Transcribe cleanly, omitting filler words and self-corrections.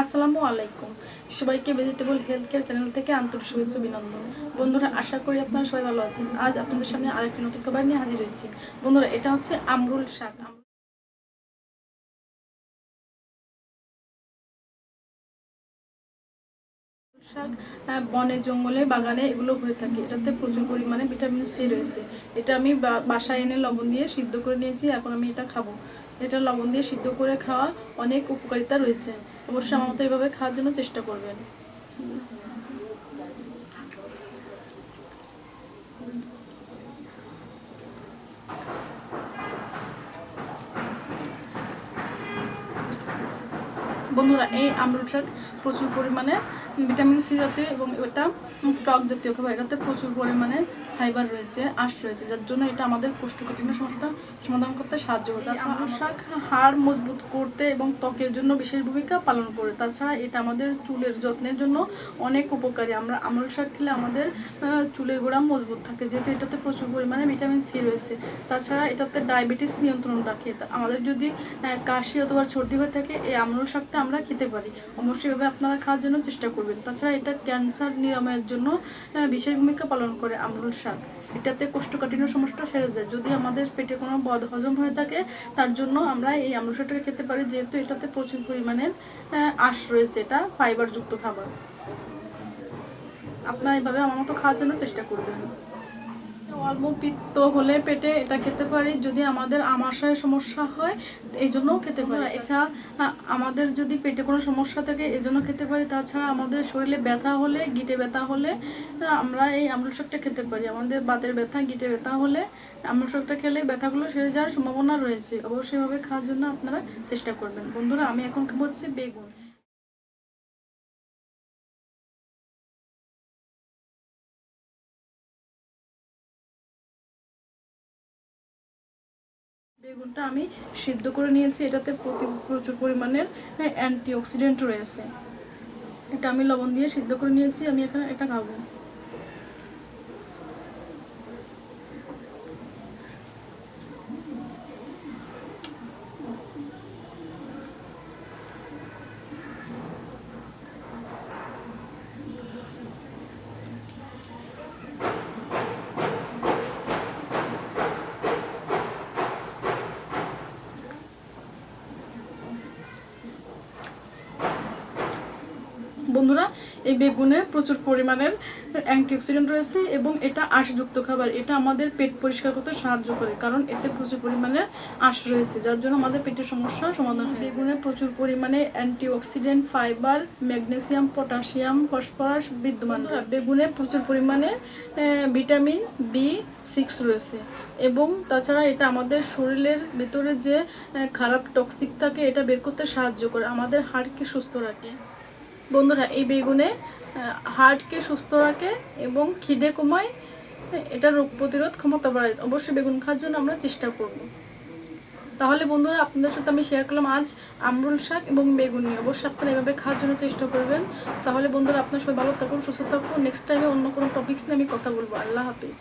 আসসালামু আলাইকুম। সবাইকে ভেজিটেবল হেলথ কেয়ার চ্যানেল থেকে আন্তরিক শুভেচ্ছা অভিনন্দন। বন্ধুরা, আশা করি আপনারা সবাই ভালো আছেন। আজ আপনাদের সামনে আরেকটি নতুন খাবার নিয়ে হাজির হয়েছি। বন্ধুরা, এটা হচ্ছে আমরুল শাক। শাক বনে জঙ্গলে বাগানে এগুলো হয়ে থাকে। এটাতে প্রচুর পরিমাণে ভিটামিন সি রয়েছে। এটা আমি বাসায় এনে লবণ দিয়ে সিদ্ধ করে নিয়েছি। এখন আমি এটা খাবো। এটা লবণ দিয়ে সিদ্ধ করে খাওয়া অনেক উপকারিতা রয়েছে। অবশ্যই আমার মতো এইভাবে খাওয়ার জন্য চেষ্টা করবেন। বন্ধুরা, এই আমরুল শাক প্রচুর পরিমাণে ভিটামিন সি জাতীয় এবং এটা টক জাতীয় খাবার। এটাতে প্রচুর পরিমাণে ফাইবার রয়েছে, আঁশ রয়েছে, যার জন্য এটা আমাদের কোষ্ঠকাঠিন্য সমস্যাটা সমাধান করতে সাহায্য করে। তাছাড়া আমরুল শাক হাড় মজবুত করতে এবং ত্বকের জন্য বিশেষ ভূমিকা পালন করে। তাছাড়া এটা আমাদের চুলের যত্নের জন্য অনেক উপকারী। আমরা আমরুল শাক খেলে আমাদের চুলের গোড়া মজবুত থাকে, যেহেতু এটাতে প্রচুর পরিমাণে ভিটামিন সি রয়েছে। তাছাড়া এটাতে ডায়াবেটিস নিয়ন্ত্রণ রাখে। আমাদের যদি কাশি অথবা সর্দি হয়ে থাকে, এই আমরুল শাকটা আমরা খেতে পারি। অবশ্যই এভাবে আপনারা খাওয়ার জন্য চেষ্টা করবেন। তাছাড়া এটা ক্যান্সার নিরাময়ের জন্য বিশেষ ভূমিকা পালন করে আমরুল শাক। এটাতে কোষ্ঠকাঠিন্য সমস্যাটা সেরে যায়। যদি আমাদের পেটে কোনো বদহজম হয়ে থাকে, তার জন্য আমরা এই আমরুল শাকটাকে খেতে পারি, যেহেতু এটাতে প্রচুর পরিমাণের আঁশ রয়েছে। এটা ফাইবারযুক্ত খাবার। আপনারা এইভাবে আমার মতো খাওয়ার জন্য চেষ্টা করবেন। অল্প পিত্ত হলে পেটে এটা খেতে পারি। যদি আমাদের আমাশয়ের সমস্যা হয়, এই জন্যও খেতে পারি। এটা আমাদের যদি পেটে কোনো সমস্যা থাকে, এই জন্য খেতে পারি। তাছাড়া আমাদের শরীরে ব্যথা হলে, গিঁটে ব্যথা হলে আমরা এই আমরুল শাকটা খেতে পারি। আমাদের বাতের ব্যথা, গিঁটে ব্যথা হলে আমরুল শাকটা খেলে ব্যথাগুলো সেরে যাওয়ার সম্ভাবনা রয়েছে। অবশ্যই ভাবে খাওয়ার জন্য আপনারা চেষ্টা করবেন। বন্ধুরা, আমি এখন খাবো হচ্ছে বেগুন। বেগুনটা আমি সিদ্ধ করে নিয়েছি। এটাতে প্রচুর পরিমাণের অ্যান্টিঅক্সিডেন্ট রয়েছে। এটা আমি লবণ দিয়ে সিদ্ধ করে নিয়েছি। আমি এখানে এটা খাবো। বন্ধুরা, এই বেগুনে প্রচুর পরিমাণের অ্যান্টিঅক্সিডেন্ট রয়েছে এবং এটা আঁশযুক্ত খাবার। এটা আমাদের পেট পরিষ্কার করতে সাহায্য করে, কারণ এতে প্রচুর পরিমাণে আঁশ রয়েছে, যার জন্য আমাদের পেটের সমস্যার সমাধান হয়। বেগুনে প্রচুর পরিমাণে antioxidant, fibre, magnesium, potassium, phosphorus বিদ্যমান। বেগুনে প্রচুর পরিমাণে ভিটামিন B6 রয়েছে এবং তাছাড়া এটা আমাদের শরীরের ভিতরে যে খারাপ টক্সিক থাকে, এটা বের করতে সাহায্য করে, আমাদের হাড়কে সুস্থ রাখে। বন্ধুরা, এই বেগুনে হার্টকে সুস্থ রাখে এবং খিদে কমায়। এটা রোগ প্রতিরোধ ক্ষমতা বাড়ায়। অবশ্যই বেগুন খাওয়ার জন্য আমরা চেষ্টা করব। তাহলে বন্ধুরা, আপনাদের সাথে আমি শেয়ার করলাম আজ আমরুল শাক এবং বেগুন নিয়ে। অবশ্যই আপনারা এভাবে খাওয়ার জন্য চেষ্টা করবেন। তাহলে বন্ধুরা, আপনার সবাই ভালো থাকুন, সুস্থ থাকুন। নেক্সট টাইমে অন্য কোনো টপিকস নিয়ে আমি কথা বলবো। আল্লাহ হাফিজ।